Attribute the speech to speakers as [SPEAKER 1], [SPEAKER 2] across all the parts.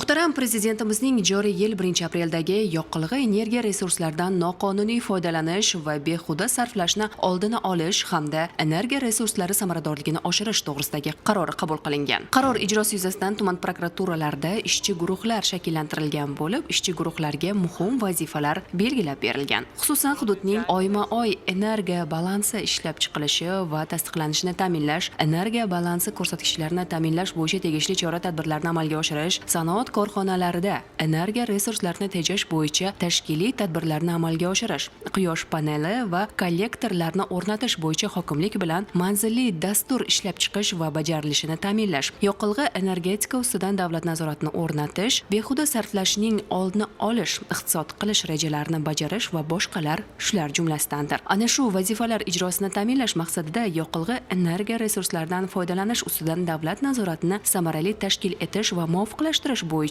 [SPEAKER 1] Muhtaram Prezidentimizning joriy yil 1-apreldagi yoqilg'i energiya resurslaridan noqonuniy foydalanish va behuda sarflashni oldini olish hamda energiya resurslari samaradorligini oshirish to'g'risidagi qaror qabul qilingan. Qaror ijrosi yuzasidan tuman prokuraturalarida ishchi guruhlar shakllantirilgan bo'lib, ishchi guruhlarga muhim vazifalar belgilab berilgan. Xususan, hududning oyma-oy energiya balansi ishlab chiqilishi va tasdiqlanishini ta'minlash, energiya balansi ko'rsatkichlarini ta'minlash bo'yicha tegishli chora-tadbirlarni amalga oshirish, sanoat korxonalarida energiya resurslarini tejash bo'yicha tashkiliy tadbirlarni amalga oshirish, quyosh paneli va kollektorlarni o'rnatish bo'yicha hokimlik bilan manzilli dastur ishlab chiqish va bajarilishini ta'minlash, yoqilg'i energetika ustidan davlat nazoratini o'rnatish, behuda sarflashning oldini olish, iqtisod qilish rejalarini bajarish va boshqalar shular jumlasidandir. Ana shu vazifalar ijrosini ta'minlash maqsadida yoqilg'i energiya resurslaridan foydalanish ustidan davlat nazoratini samarali tashkil etish va muvofiqlashtirish bo'yicha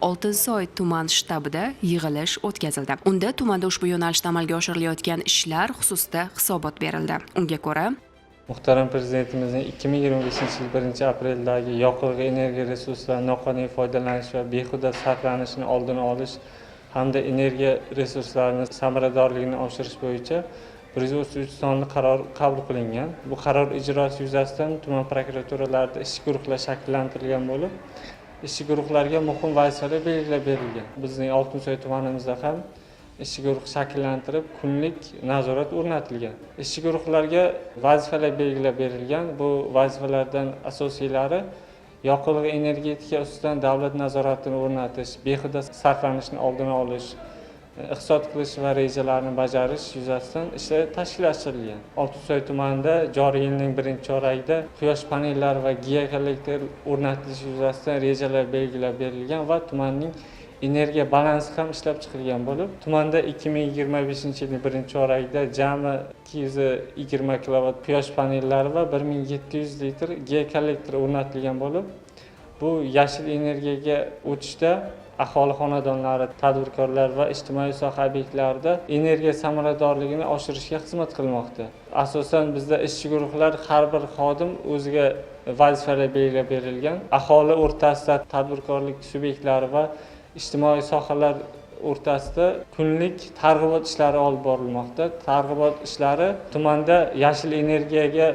[SPEAKER 1] Oltinsoy tuman shtabida yig'ilish o'tkazildi. Unda tumanda ushbu yo'nalishda amalga oshirilayotgan ishlar xususida hisobot berildi. Unga ko'ra,
[SPEAKER 2] Muhtaram Prezidentimizning 2025-yil 1-apreldagi yoqilg'i energiya resurslaridan noqonuniy foydalanish va behuda sarflanishni oldini olish hamda energiya resurslarini samaradorligini oshirish bo'yicha 133 sonli qaror qabul qilingan. Bu qaror ijrosi yuzasidan tuman prokuraturalarida ishchi guruhlar shakllantirilgan bo'lib, ishchi guruhlarga muhim vazifalar belgilab berilgan. Bizning Oltinsoy tumanimizda ham ishchi guruh shakllantirib, kunlik nazorat o'rnatilgan. Ishchi guruhlarga vazifalar belgilab berilgan. Bu vazifalardan asosiylari yoqilg'i energetika ustidan davlat nazoratini o'rnatish, behuda sarflanishni oldini olish, iqtisod qilish va rejalarni bajarish yuzasidan ishlar tashkillashtirilgan. Oltinsoy tumanida joriy yilning 1-chorakda quyosh panellari va geokollektor o'rnatilishi yuzasidan rejalar belgilab berilgan va tumanning energiya balansi ham ishlab chiqilgan bo'lib, tumanda 2025-yilning 1-chorakda jami 220 kilovat quyosh panellari va 1700 litr geokollektor o'rnatilgan bo'lib, bu yashil energiyaga o'tishda aholi xonadonlari, tadbirkorlar va ijtimoiy soha obyektlarida energiya samaradorligini oshirishga xizmat qilmoqda. Asosan bizda ishchi guruhlar har bir xodim o'ziga vazifalar belgilab berilgan. Aholi o'rtasida tadbirkorlik subyektlari va ijtimoiy sohalar o'rtasida kunlik targ'ibot ishlari olib borilmoqda. Targ'ibot ishlari tumanda yashil energiyaga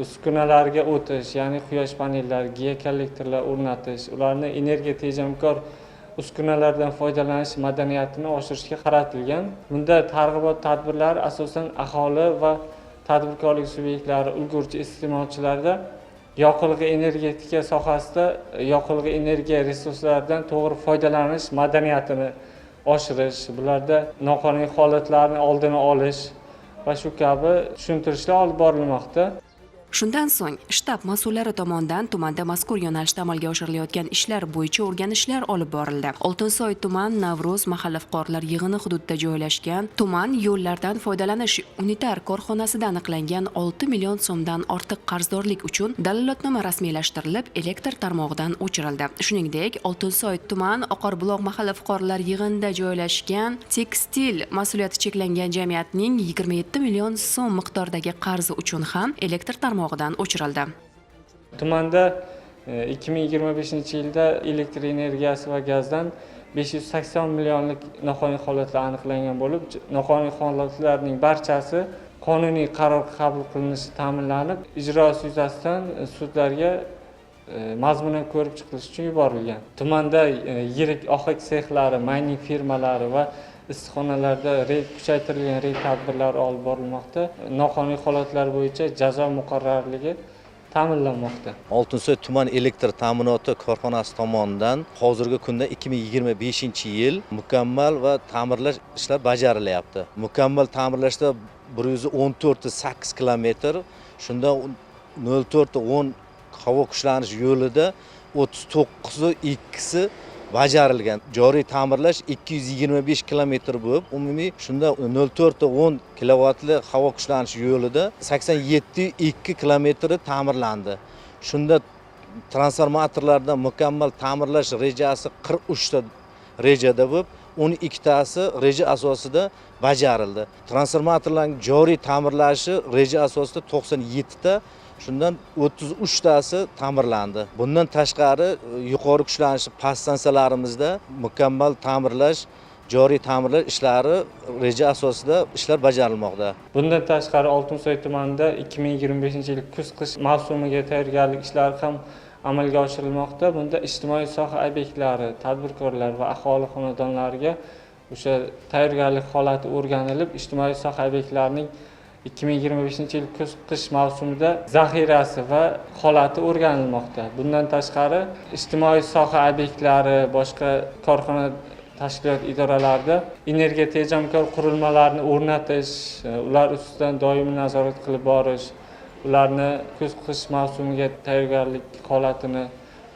[SPEAKER 2] uskunalarga o'tish, ya'ni quyosh panellari, geokollektorlar o'rnatish, ularni energiya tejamkor uskunalardan foydalanish madaniyatini oshirishga qaratilgan. Bunda targ'ibot tadbirlari asosan aholi va tadbirkorlik subyektlari, ulgurji iste'molchilarda yoqilg'i energetika sohasida yoqilg'i energiya resurslaridan to'g'ri foydalanish madaniyatini oshirish, bularda noqonuniy holatlarni oldini olish va shu kabi tushuntirishlar olib borilmoqda.
[SPEAKER 1] shundan so'ng shtab mas'ullari tomonidan tumanda mazkur yo'nalishda amalga oshirilayotgan ishlar bo'yicha o'rganishlar olib borildi. Oltinsoy tuman Navro'z mahalla fuqarolar yig'ini hududida joylashgan tuman yo'llardan foydalanish unitar korxonasida aniqlangan 6 million so'mdan ortiq qarzdorlik uchun dalolatnoma rasmiylashtirilib, elektr tarmog'idan o'chirildi. Shuningdek, Oltinsoy tuman Oqarbuloq mahalla fuqarolar yig'inida joylashgan tekstil mas'uliyati cheklangan jamiyatning 27 million so'm miqdordagi qarzi uchun ham elektr tarmog'idan o'chirildi.
[SPEAKER 2] Tumanda 2025-yilda elektr energiyasi va gazdan 580 millionlik noqonuniy holatlar aniqlangan bo'lib, noqonuniy holatlarning barchasi qonuniy qaror qabul qilinishi ta'minlanib, ijrosi yuzasidan sudlarga mazmunan ko'rib chiqilishi uchun yuborilgan. Tumanda yirik ohak sexlari, mayning firmalari va issiqxonalarda kuchaytirilgan reyd tadbirlari olib borilmoqda. Noqonuniy holatlar bo'yicha jazo muqarrarligi ta'minlanmoqda.
[SPEAKER 3] Oltinsoy tuman elektr ta'minoti korxonasi tomonidan hozirgi kunda 2025-yil mukammal va ta'mirlash ishlari bajarilyapti. Mukammal ta'mirlashda 114.8 kilometr, shunda 04.10 havo kuchlanish yo'lida 39.2 bajarilgan. Joriy ta'mirlash 225 kilometr bo'lib, umumiy shunda 04.10 kilovatli havo kuchlanish yo'lida 87.2 kilometri ta'mirlandi. Shunda transformatorlarda mukammal ta'mirlash rejasi 43 ta rejada bo'lib, 12 tasi reja asosida bajarildi. Transformatorlarning joriy ta'mirlashi reja asosida 97 ta, Shundan 33 tasi ta'mirlandi. Bundan tashqari yuqori kuchlanishli past stansiyalarimizda mukammal ta'mirlash, joriy ta'mirlash ishlari reja asosida ishlar bajarilmoqda.
[SPEAKER 2] Bundan tashqari Oltinsoy tumanida 2025-yil kuz-qish mavsumiga tayyorgarlik ishlari ham amalga oshirilmoqda. Bunda ijtimoiy soha obyektlari, tadbirkorlar va aholi xonadonlariga o'sha tayyorgarlik holati o'rganilib, ijtimoiy soha obyektlarining 2025-yil kuz-qish mavsumida zaxirasi va holati o'rganilmoqda. Bundan tashqari ijtimoiy soha obyektlari, boshqa korxona tashkilot idoralarida energiya tejamkor qurilmalarni o'rnatish, ular ustidan doimiy nazorat qilib borish, ularni kuz-qish mavsumiga tayyorgarlik holatini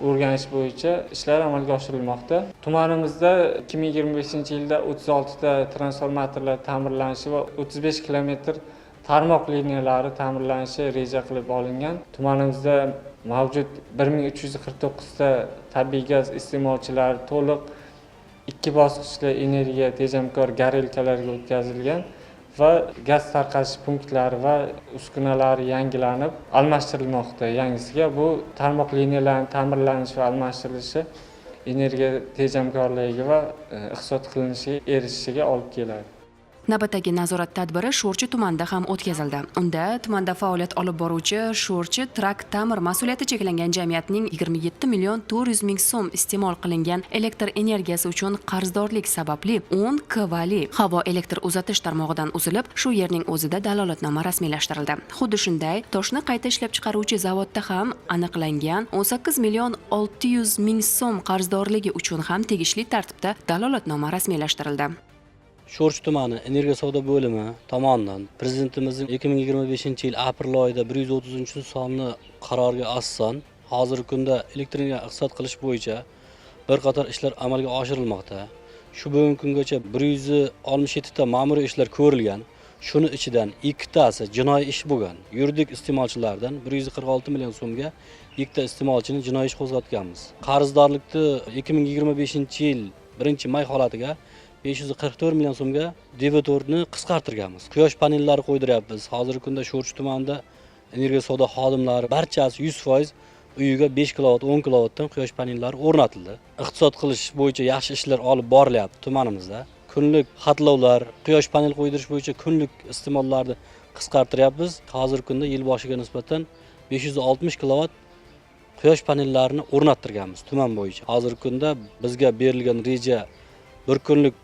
[SPEAKER 2] o'rganish bo'yicha ishlar amalga oshirilmoqda. Tumanimizda 2025-yilda 36 ta transformatorlar ta'mirlanishi va 35 kilometr tarmoq liniyalari ta'mirlanishi reja qilib olingan. Tumanimizda mavjud 1349 ta tabiiy gaz iste'molchilari to'liq 2 bosqichli energiya tejamkor garelkalarga o'tkazilgan va gaz tarqatish punktlari va uskunalari yangilanib, almashtirilmoqda yangisiga. Bu tarmoq liniyalarining ta'mirlanishi va almashtirilishi energiya tejamkorligi va iqtisod qilinishiga erishishiga olib keladi.
[SPEAKER 1] Navbatdagi nazorat tadbiri Sho'rchi tumanida ham o'tkazildi. Unda tumanda faoliyat olib boruvchi Sho'rchi Trak Ta'mir mas'uliyati cheklangan jamiyatning 27 million 400 ming so'm iste'mol qilingan elektr energiyasi uchun qarzdorlik sababli 10 kvali havo elektr uzatish tarmog'idan uzilib, shu yerning o'zida dalolatnoma rasmiylashtirildi. Xuddi shunday toshni qayta ishlab chiqaruvchi zavodda ham aniqlangan 18 million 600 ming so'm qarzdorligi uchun ham tegishli tartibda dalolatnoma rasmiylashtirildi.
[SPEAKER 4] Sho'rchi tumani energiya savdo bo'limi tomonidan Prezidentimizning 2025-yil aprel oyida 130-sonli qaroriga asosan hozirgi kunda elektr energiya iqtisod qilish bo'yicha bir qator ishlar amalga oshirilmoqda. Shu bugungi kungacha 167 ta ma'muriy ishlar ko'rilgan. Shuni ichidan 2 tasi jinoiy ish bo'lgan. Yuridik iste'molchilardan 146 million so'mga 2 ta iste'molchini jinoiy ish qo'zg'atganmiz. Qarzdorlikni 2025-yil 1-may holatiga 544 million so'mga debitorni qisqartirganmiz. Quyosh panellari qo'ydiryapmiz. Hozirgi kunda Sho'rchi tumanida energiya savdo xodimlari barchasi 100% uyiga 5 kilovat, 10 kilovatdan quyosh panellari o'rnatildi. Iqtisod qilish bo'yicha yaxshi ishlar olib borilyapti tumanimizda. Kunlik xatlovlar, quyosh panel qo'ydirish bo'yicha kunlik iste'mollarni qisqartiryapmiz. Hozirgi kunda yil boshiga nisbatan 560 kilovat quyosh panellarini o'rnattirganmiz tuman bo'yicha. Hozirgi kunda bizga berilgan reja bir kunlik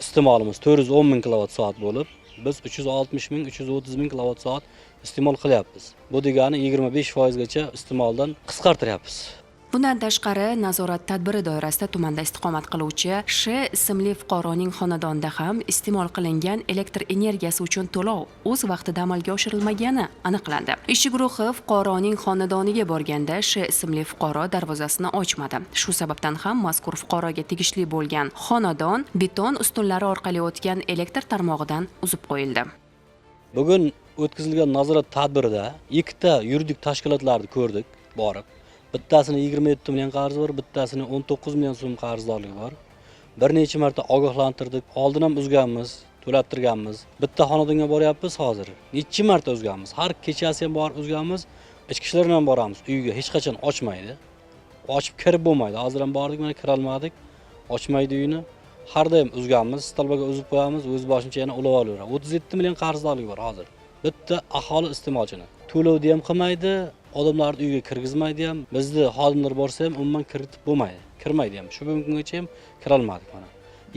[SPEAKER 4] iste'molimiz 410 ming kilovat soat bo'lib, biz 360 ming, 330 ming kilovat soat iste'mol qilyapmiz. Bu degani 25% gacha iste'moldan qisqartiryapmiz.
[SPEAKER 1] Bundan tashqari, nazorat tadbiri doirasida tumanda istiqomat qiluvchi Sh ismli fuqaroning xonadonida ham iste'mol qilingan elektr energiyasi uchun to'lov o'z vaqtida amalga oshirilmagani aniqlandi. Ishchi guruhi fuqaroning xonadoniga borganda Sh ismli fuqaro darvozasini ochmadi. Shu sababdan ham mazkur fuqaroga tegishli bo'lgan xonadon beton ustunlari orqali o'tgan elektr tarmog'idan uzib qo'yildi.
[SPEAKER 4] Bugun o'tkazilgan nazorat tadbirida 2 ta yuridik tashkilotlarni ko'rdik, borib. Bittasini 27 million qarzi bor, bittasini 19 million so'm qarzdorligi bor. Bir necha marta ogohlantirdik, oldin ham uzganmiz, to'lattirganmiz. Bitta xonadonga boryapmiz hozir. Necha marta uzganmiz. Har kechasi ham borib uzganmiz. Ichki ishlar bilan boramiz. Uyga hech qachon ochmaydi. Ochib kirib bo'lmaydi. Hozir ham bordik, mana kira olmadik. Ochmaydi uyni. Har doim uzganmiz, stolbaga uzib qo'yamiz, o'z boshicha yana ulab olaveradi. 37 million qarzdorligi bor hozir. Bitta aholi iste'molchini. To'lovni ham qilmaydi. Odamlarni uyga kirgizmaydi ham. Bizda xodimlar borsa ham umuman kiritib bo'lmaydi. Kirmaydi ham. Shu kungacha ham kira olmadik mana.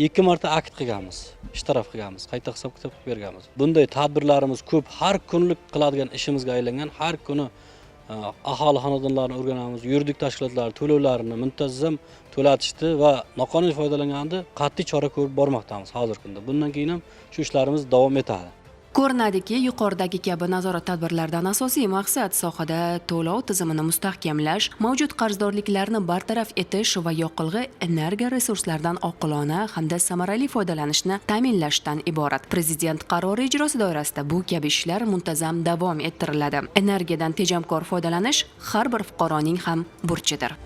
[SPEAKER 4] 2 marta akt qilganmiz, ishtaraf qilganmiz, qayta hisob-kitob qilib berganmiz. Bunday tadbirlarimiz ko'p, har kunlik qiladigan ishimizga aylangan. Har kuni aholi xonadonlarini o'rganamiz, yuridik tashkilotlar to'lovlarini muntazam to'latishdi va noqonuniy foydalanganda qat'iy chora ko'rib bormoqdamiz hozirgi kunda. Bundan keyin ham shu ishlarimiz davom etadi.
[SPEAKER 1] Ko'rinadiki, yuqoridagi kabi nazorat tadbirlaridan asosiy maqsad sohada to'lov tizimini mustahkamlash, mavjud qarzdorliklarni bartaraf etish va yoqilg'i energiya resurslaridan oqilona hamda samarali foydalanishni ta'minlashdan iborat. Prezident qarori ijrosi doirasida bu kabi ishlar muntazam davom ettiriladi. Energiyadan tejamkor foydalanish har bir fuqaroning ham burchidir.